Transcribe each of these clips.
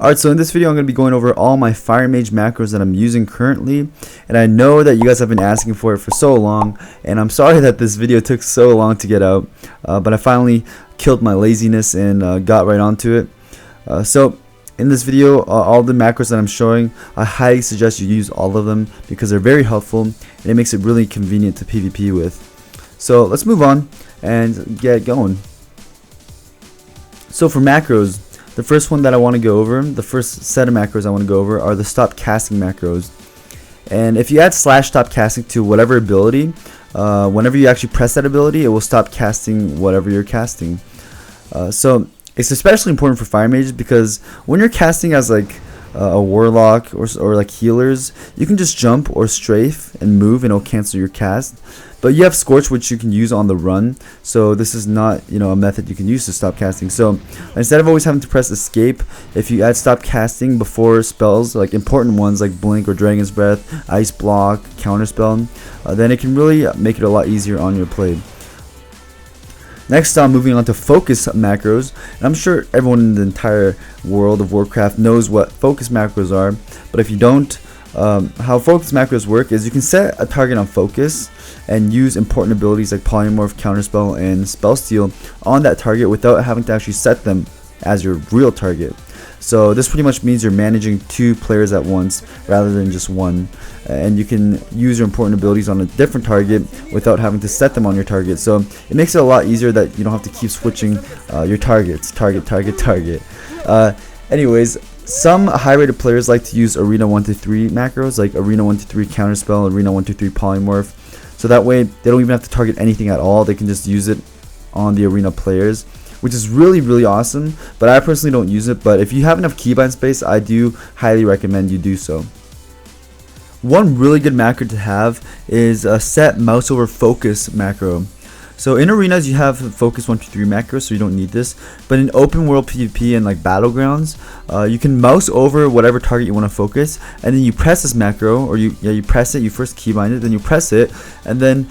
Alright, so in this video I'm going to be going over all my Fire Mage macros that I'm using currently, and I know that you guys have been asking for it for so long, and I'm sorry that this video took so long to get out, but I finally killed my laziness and got right onto it. So in this video, all the macros that I'm showing, I highly suggest you use all of them because they're very helpful and it makes it really convenient to PvP with. So let's move on and get going. So for macros, the first one that I want to go over, the first set of macros I want to go over are the stop casting macros. And if you add /stop casting to whatever ability, whenever you actually press that ability, it will stop casting whatever you're casting. So it's especially important for fire mages because when you're casting as like a warlock or like healers, you can just jump or strafe and move and it'll cancel your cast. But you have Scorch, which you can use on the run, so this is not, a method you can use to stop casting. So instead of always having to press escape, if you add stop casting before spells, like important ones like Blink or Dragon's Breath, Ice Block, Counterspell, then it can really make it a lot easier on your play. Next, moving on to focus macros, and I'm sure everyone in the entire world of Warcraft knows what focus macros are, but if you don't, how focus macros work is you can set a target on focus and use important abilities like Polymorph, Counterspell, and Spellsteal on that target without having to actually set them as your real target. So this pretty much means you're managing two players at once rather than just one, and you can use your important abilities on a different target without having to set them on your target. So it makes it a lot easier that you don't have to keep switching your targets, target. Anyways, some high-rated players like to use Arena 1-3 macros like Arena 1-3 Counterspell, Arena 1-3 Polymorph, so that way they don't even have to target anything at all. They can just use it on the arena players, which is really awesome, but I personally don't use it. But if you have enough keybind space, I do highly recommend you do so. One really good macro to have is a set mouseover focus macro. So in arenas you have focus 1-3 macro, so you don't need this, but in open world PvP and like battlegrounds, you can mouse over whatever target you want to focus, and then you press this macro, or you press it, you first keybind it, then you press it, and then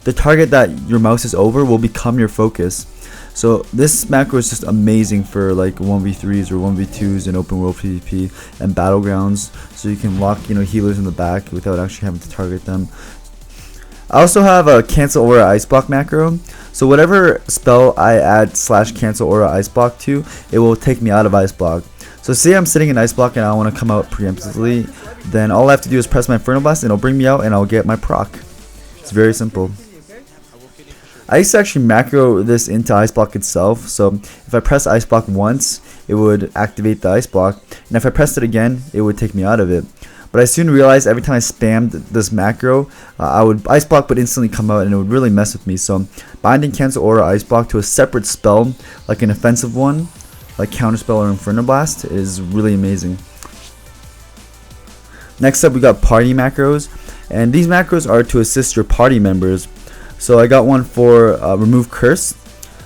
the target that your mouse is over will become your focus. So this macro is just amazing for like 1v3s or 1v2s in open world PvP and battlegrounds, so you can lock healers in the back without actually having to target them. I also have a cancelaura ice block macro, so whatever spell I add /cancelaura ice block to, it will take me out of ice block. So say I'm sitting in ice block and I want to come out preemptively, then all I have to do is press my Inferno Blast and it'll bring me out and I'll get my proc. It's very simple. I used to actually macro this into ice block itself, so if I press ice block once, it would activate the ice block, and if I pressed it again, it would take me out of it. But I soon realized every time I spammed this macro, I would ice block but instantly come out and it would really mess with me. So binding cancelaura ice block to a separate spell, like an offensive one, like Counterspell or Inferno Blast, is really amazing. Next up, we got party macros, and these macros are to assist your party members. So I got one for remove curse.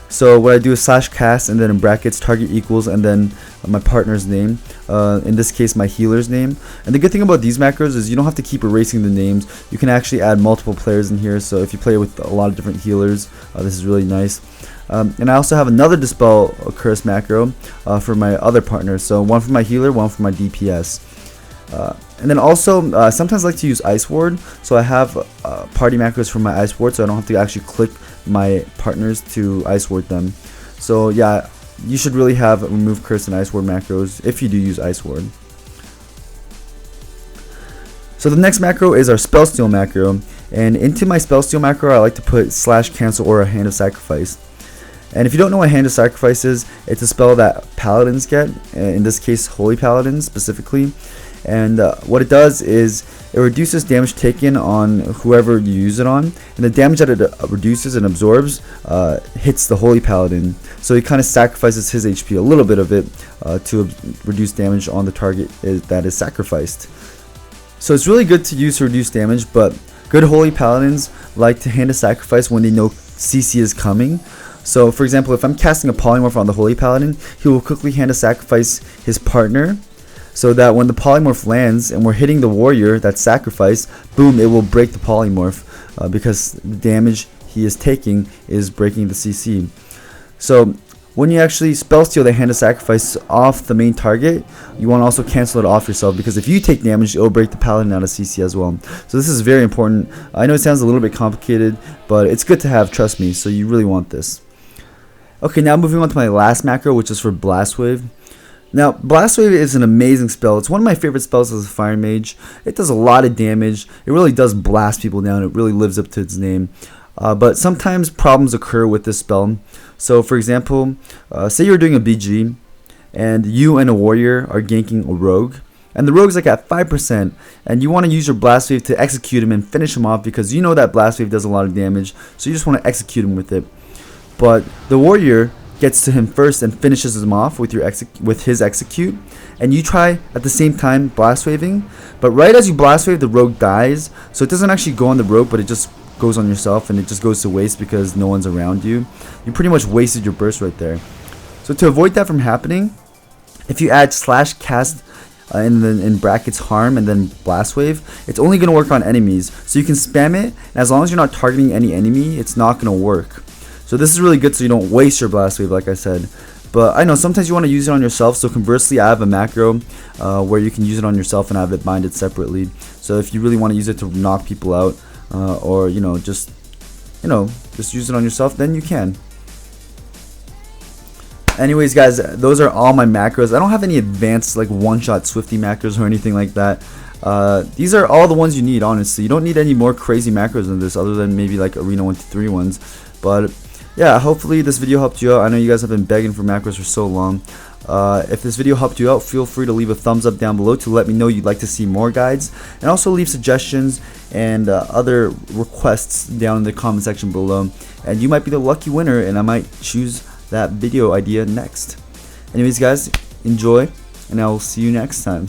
So what I do is /cast and then in brackets target equals and then my partner's name, in this case my healer's name. And the good thing about these macros is you don't have to keep erasing the names. You can actually add multiple players in here, so if you play with a lot of different healers, this is really nice. And I also have another dispel curse macro for my other partners, so one for my healer, one for my DPS. And then also sometimes I like to use Ice Ward, so I have party macros for my Ice Ward, so I don't have to actually click my partners to Ice Ward them. So yeah, you should really have remove curse and Ice Ward macros if you do use Ice Ward. So the next macro is our Spellsteal macro, and into my Spellsteal macro I like to put /cancelaura Hand of Sacrifice. And if you don't know what Hand of Sacrifice is, it's a spell that paladins get, in this case holy paladins specifically. And what it does is it reduces damage taken on whoever you use it on, and the damage that it reduces and absorbs hits the holy paladin, so he kind of sacrifices his HP, a little bit of it, to reduce damage on the target that is sacrificed. So it's really good to use to reduce damage, but good holy paladins like to Hand of Sacrifice when they know CC is coming. So for example, if I'm casting a Polymorph on the holy paladin, he will quickly Hand of Sacrifice his partner, so that when the Polymorph lands and we're hitting the warrior that's sacrificed, boom, it will break the Polymorph because the damage he is taking is breaking the CC. So when you actually spell steal the Hand of Sacrifice off the main target, you want to also cancel it off yourself, because if you take damage, it will break the Paladin out of CC as well. So this is very important. I know it sounds a little bit complicated, but it's good to have, trust me, so you really want this. Okay, now moving on to my last macro, which is for Blast Wave. Now, Blast Wave is an amazing spell. It's one of my favorite spells as a Fire Mage. It does a lot of damage. It really does blast people down. It really lives up to its name. But sometimes problems occur with this spell. So, for example, say you're doing a BG, and you and a warrior are ganking a rogue, and the rogue's like at 5%, and you want to use your Blast Wave to execute him and finish him off, because you know that Blast Wave does a lot of damage, so you just want to execute him with it. But the warrior gets to him first and finishes him off with his execute, and you try at the same time blast waving, but right as you blast wave, the rogue dies, so it doesn't actually go on the rogue, but it just goes on yourself, and it just goes to waste because no one's around you. You pretty much wasted your burst right there. So to avoid that from happening, if you add /cast in brackets harm and then blast wave, it's only going to work on enemies, so you can spam it, and as long as you're not targeting any enemy, it's not going to work. So this is really good so you don't waste your blast wave, like I said. But I know sometimes you want to use it on yourself, so conversely I have a macro where you can use it on yourself and have it binded separately. So if you really want to use it to knock people out, or just use it on yourself, then you can. Anyways guys, those are all my macros. I don't have any advanced like one-shot Swifty macros or anything like that. These are all the ones you need, honestly. You don't need any more crazy macros than this, other than maybe like Arena 1-3 ones. But yeah, hopefully this video helped you out. I know you guys have been begging for macros for so long. If this video helped you out, feel free to leave a thumbs up down below to let me know you'd like to see more guides, and also leave suggestions and other requests down in the comment section below, and you might be the lucky winner and I might choose that video idea next. Anyways guys, enjoy, and I will see you next time.